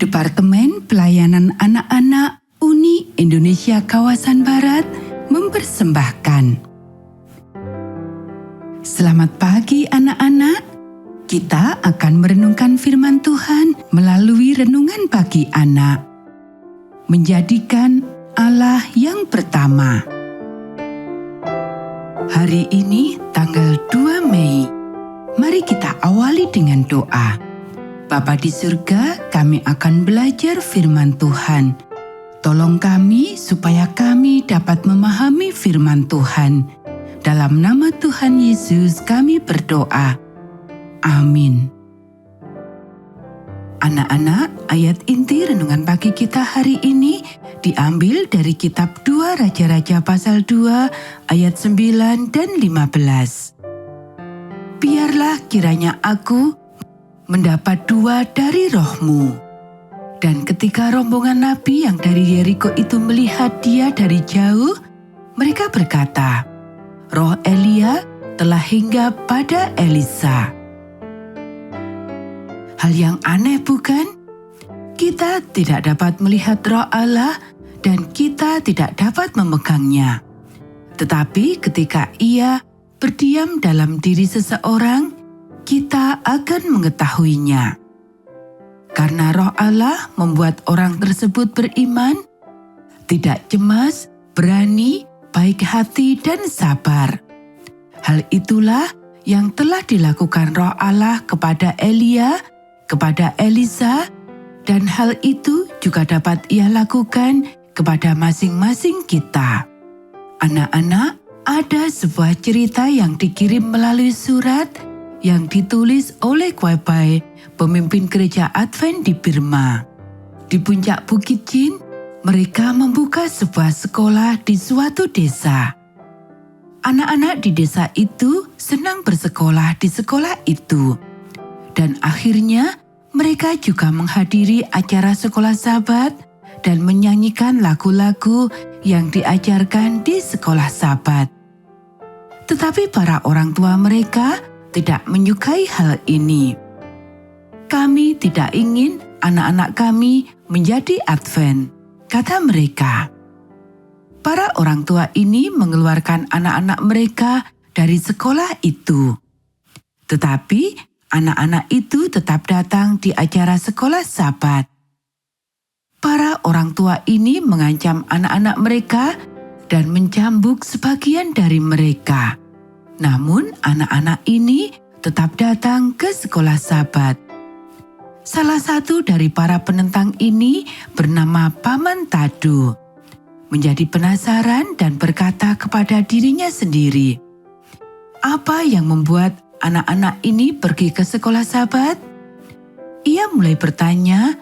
Departemen Pelayanan Anak-anak Uni Indonesia Kawasan Barat mempersembahkan. Selamat pagi anak-anak. Kita akan merenungkan firman Tuhan melalui renungan pagi anak. Menjadikan Allah yang pertama. Hari ini tanggal 2 Mei. Mari kita awali dengan doa. Bapa di surga, kami akan belajar firman Tuhan. Tolong kami supaya kami dapat memahami firman Tuhan. Dalam nama Tuhan Yesus kami berdoa. Amin. Anak-anak, ayat inti renungan pagi kita hari ini diambil dari kitab 2 Raja-Raja pasal 2 ayat 9 dan 15. Biarlah kiranya aku mendapat 2 dari rohmu. Dan ketika rombongan nabi yang dari Yeriko itu melihat dia dari jauh, mereka berkata, Roh Elia telah hinggap pada Elisa. Hal yang aneh bukan? Kita tidak dapat melihat roh Allah dan kita tidak dapat memegangnya. Tetapi ketika ia berdiam dalam diri seseorang, kita akan mengetahuinya. Karena roh Allah membuat orang tersebut beriman, tidak cemas, berani, baik hati, dan sabar. Hal itulah yang telah dilakukan roh Allah kepada Elia, kepada Elisa, dan hal itu juga dapat ia lakukan kepada masing-masing kita. Anak-anak, ada sebuah cerita yang dikirim melalui surat yang ditulis oleh Kwai, pemimpin gereja Advent di Burma. Di puncak Bukit Jin, mereka membuka sebuah sekolah di suatu desa. Anak-anak di desa itu senang bersekolah di sekolah itu. Dan akhirnya mereka juga menghadiri acara sekolah Sabat dan menyanyikan lagu-lagu yang diajarkan di sekolah Sabat. Tetapi para orang tua mereka tidak menyukai hal ini. Kami tidak ingin anak-anak kami menjadi Advent, kata mereka. Para orang tua ini mengeluarkan anak-anak mereka dari sekolah itu. Tetapi anak-anak itu tetap datang di acara sekolah Sabat. Para orang tua ini mengancam anak-anak mereka dan mencambuk sebagian dari mereka. Namun anak-anak ini tetap datang ke sekolah Sabat. Salah satu dari para penentang ini bernama Paman Tadu. Menjadi penasaran dan berkata kepada dirinya sendiri, apa yang membuat anak-anak ini pergi ke sekolah Sabat? Ia mulai bertanya,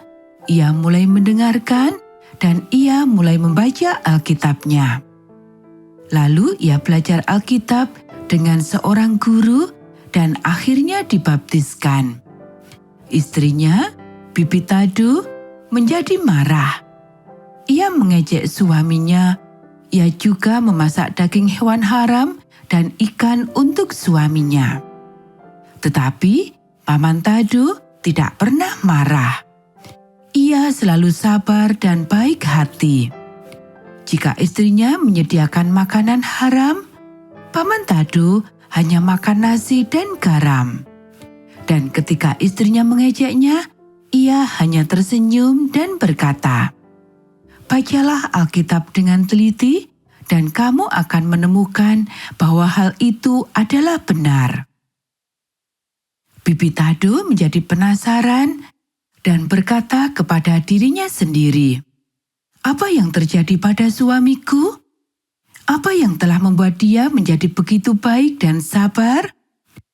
ia mulai mendengarkan, dan ia mulai membaca Alkitabnya. Lalu ia belajar Alkitab dengan seorang guru dan akhirnya dibaptiskan. Istrinya, Bibi Tadu, menjadi marah. Ia mengejek suaminya. Ia juga memasak daging hewan haram dan ikan untuk suaminya. Tetapi Paman Tadu tidak pernah marah. Ia selalu sabar dan baik hati. Jika istrinya menyediakan makanan haram, Paman Tadu hanya makan nasi dan garam. Dan ketika istrinya mengejeknya, ia hanya tersenyum dan berkata, bacalah Alkitab dengan teliti dan kamu akan menemukan bahwa hal itu adalah benar. Bibi Tadu menjadi penasaran dan berkata kepada dirinya sendiri, apa yang terjadi pada suamiku? Apa yang telah membuat dia menjadi begitu baik dan sabar?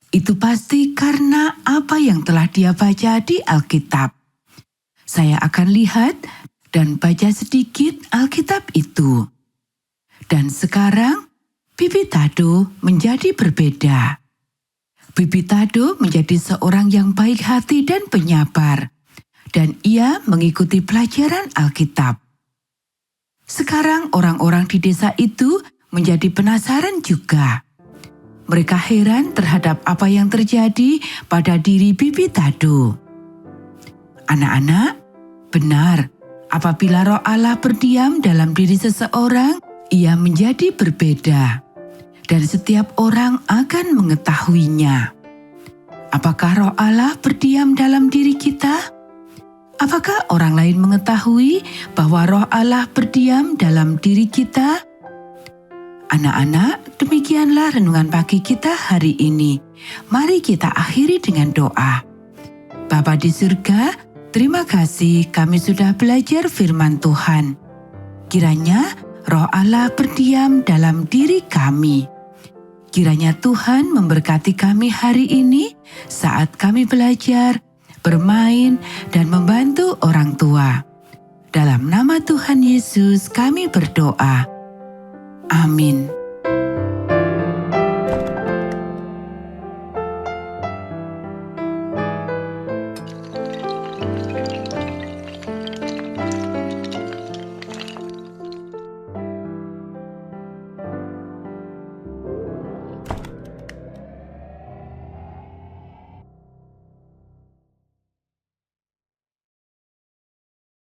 Itu pasti karena apa yang telah dia baca di Alkitab. Saya akan lihat dan baca sedikit Alkitab itu. Dan sekarang, Bibi Tadu menjadi berbeda. Bibi Tadu menjadi seorang yang baik hati dan penyabar, dan ia mengikuti pelajaran Alkitab. Sekarang orang-orang di desa itu menjadi penasaran juga. Mereka heran terhadap apa yang terjadi pada diri Bibi Tadu. Anak-anak, Benar, apabila Roh Allah berdiam dalam diri seseorang, ia menjadi berbeda, dan setiap orang akan mengetahuinya. Apakah Roh Allah berdiam dalam diri kita? Apakah orang lain mengetahui bahwa Roh Allah berdiam dalam diri kita? Anak-anak, demikianlah renungan pagi kita hari ini. Mari kita akhiri dengan doa. Bapa di surga, terima kasih kami sudah belajar firman Tuhan. Kiranya Roh Allah berdiam dalam diri kami. Kiranya Tuhan memberkati kami hari ini saat kami belajar, bermain, dan membantu orang tua. Dalam nama Tuhan Yesus kami berdoa. Amin.